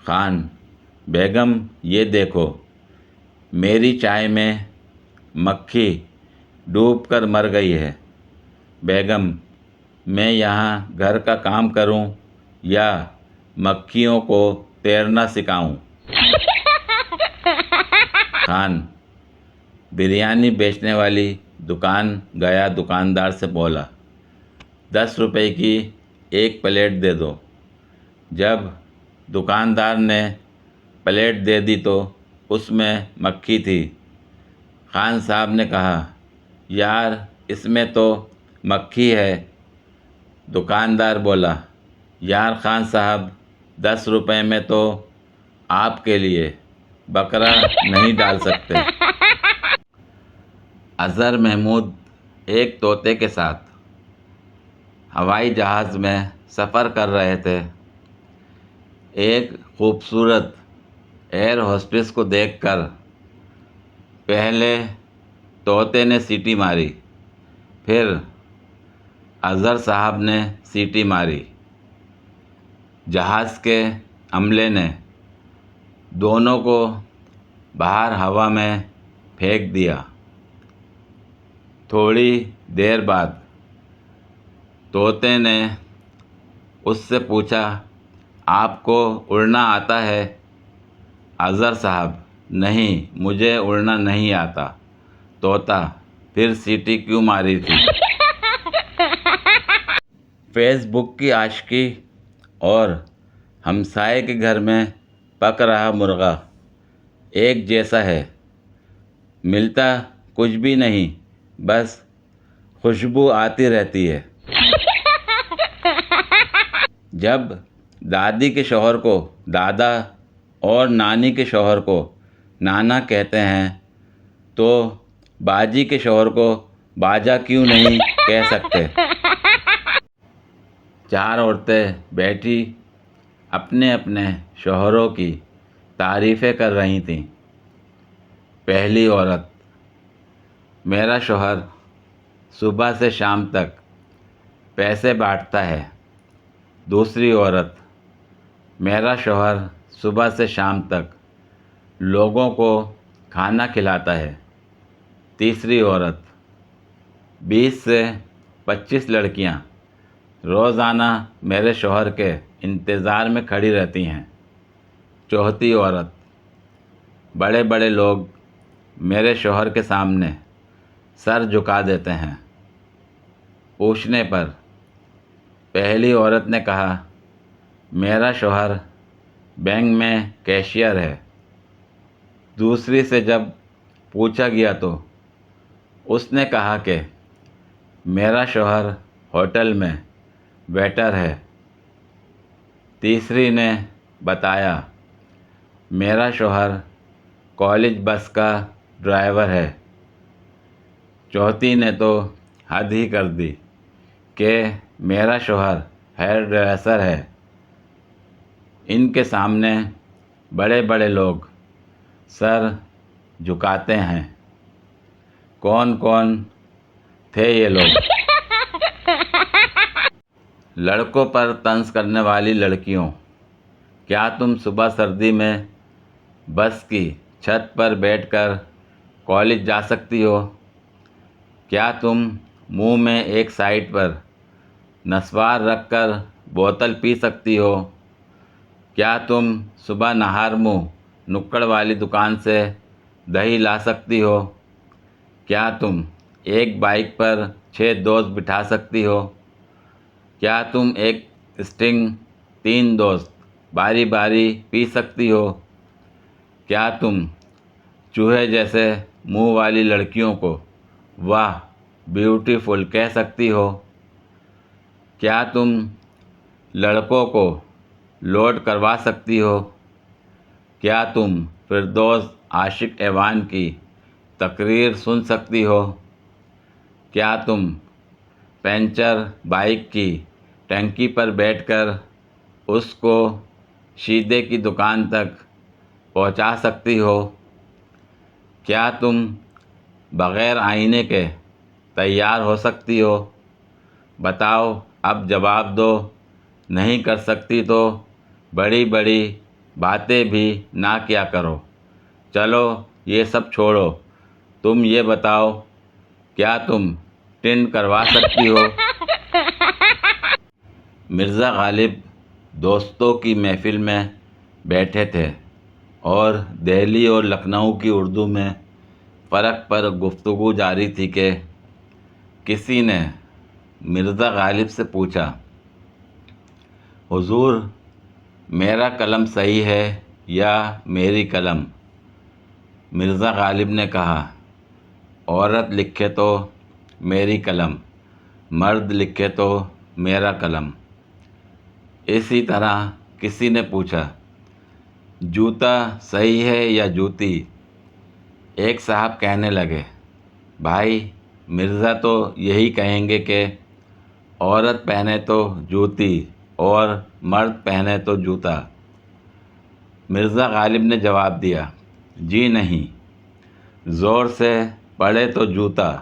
خان: بیگم یہ دیکھو، میری چائے میں مکھی ڈوب کر مر گئی ہے۔ بیگم: میں یہاں گھر کا کام کروں یا مکھیوں کو تیرنا سکھاؤں؟ خان: بریانی بیچنے والی دکان گیا دکاندار سے بولا، 10 روپے کی ایک پلیٹ دے دو۔ جب دکاندار نے پلیٹ دے دی تو اس میں مکھی تھی۔ خان صاحب نے کہا، یار اس میں تو مکھی ہے۔ دکاندار بولا، یار خان صاحب، 10 روپے میں تو آپ کے لیے بکرا نہیں ڈال سکتے۔ اظہر محمود ایک طوطے کے ساتھ ہوائی جہاز میں سفر کر رہے تھے۔ ایک خوبصورت ایئر ہوسٹس کو دیکھ کر پہلے طوطے نے سیٹی ماری، پھر اظہر صاحب نے سیٹی ماری۔ جہاز کے عملے نے دونوں کو باہر ہوا میں پھینک دیا۔ تھوڑی دیر بعد طوطے نے اس سے پوچھا، آپ کو اڑنا آتا ہے؟ اظہر صاحب: نہیں، مجھے اڑنا نہیں آتا۔ طوطا: پھر سیٹی کیوں ماری تھی؟ فیس بک کی عاشقی اور ہمسائے کے گھر میں پک رہا مرغا ایک جیسا ہے، ملتا کچھ بھی نہیں، بس خوشبو آتی رہتی ہے۔ جب دادی کے شوہر کو دادا اور نانی کے شوہر کو نانا کہتے ہیں تو باجی کے شوہر کو باجا کیوں نہیں کہہ سکتے؟ 4 عورتیں بیٹھی اپنے اپنے شوہروں کی تعریفیں کر رہی تھیں۔ پہلی عورت: میرا شوہر صبح سے شام تک پیسے بانٹتا ہے۔ دوسری عورت: میرا شوہر صبح سے شام تک لوگوں کو کھانا کھلاتا ہے۔ تیسری عورت: 20 سے 25 لڑکیاں روزانہ میرے شوہر کے انتظار میں کھڑی رہتی ہیں۔ چوتھی عورت: بڑے بڑے لوگ میرے شوہر کے سامنے سر جھکا دیتے ہیں۔ پوچھنے پر پہلی عورت نے کہا، میرا شوہر بینک میں کیشیئر ہے۔ دوسری سے جب پوچھا گیا تو اس نے کہا کہ میرا شوہر ہوٹل میں ویٹر ہے۔ تیسری نے بتایا، میرا شوہر کالج بس کا ڈرائیور ہے۔ چوتھی نے تو حد ہی کر دی کہ میرا شوہر ہیئر ڈریسر ہے۔ ان کے سامنے بڑے بڑے لوگ سر جھکاتے ہیں۔ کون کون تھے یہ لوگ؟ لڑکوں پر طنز کرنے والی لڑکیوں: کیا تم صبح سردی میں بس کی چھت پر بیٹھ کر کالج جا سکتی ہو؟ کیا تم منہ میں ایک سائیڈ پر نسوار رکھ کر بوتل پی سکتی ہو؟ کیا تم صبح نہار منہ نکڑ والی دکان سے دہی لا سکتی ہو؟ کیا تم ایک بائیک پر 6 دوست بٹھا سکتی ہو؟ کیا تم ایک اسٹنگ 3 دوست باری باری پی سکتی ہو؟ کیا تم چوہے جیسے منہ والی لڑکیوں کو واہ بیوٹیفل کہہ سکتی ہو؟ کیا تم لڑکوں کو لوڈ کروا سکتی ہو؟ کیا تم فردوس عاشق ایوان کی تقریر سن سکتی ہو؟ کیا تم پنچر بائیک کی ٹنکی پر بیٹھ کر اس کو شیدے کی دکان تک پہنچا سکتی ہو؟ کیا تم بغیر آئینے کے تیار ہو سکتی ہو؟ بتاؤ، اب جواب دو۔ نہیں کر سکتی تو بڑی بڑی باتیں بھی نہ کیا کرو۔ چلو یہ سب چھوڑو، تم یہ بتاؤ کیا تم ٹینڈ کروا سکتی ہو؟ مرزا غالب دوستوں کی محفل میں بیٹھے تھے اور دہلی اور لکھنؤ کی اردو میں فرق پر گفتگو جاری تھی کہ کسی نے مرزا غالب سے پوچھا، حضور میرا قلم صحیح ہے یا میری قلم؟ مرزا غالب نے کہا، عورت لکھے تو میری قلم، مرد لکھے تو میرا قلم۔ اسی طرح کسی نے پوچھا، جوتا صحیح ہے یا جوتی؟ ایک صاحب کہنے لگے، بھائی مرزا تو یہی کہیں گے کہ عورت پہنے تو جوتی اور مرد پہنے تو جوتا۔ مرزا غالب نے جواب دیا، جی نہیں، زور سے پڑے تو جوتا،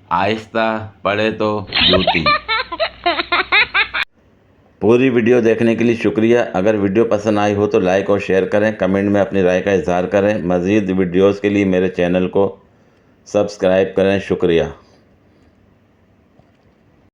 آہستہ پڑے تو جوتی۔ پوری ویڈیو دیکھنے کے لیے شکریہ۔ اگر ویڈیو پسند آئی ہو تو لائک اور شیئر کریں، کمنٹ میں اپنی رائے کا اظہار کریں۔ مزید ویڈیوز کے لیے میرے چینل کو سبسکرائب کریں۔ شکریہ۔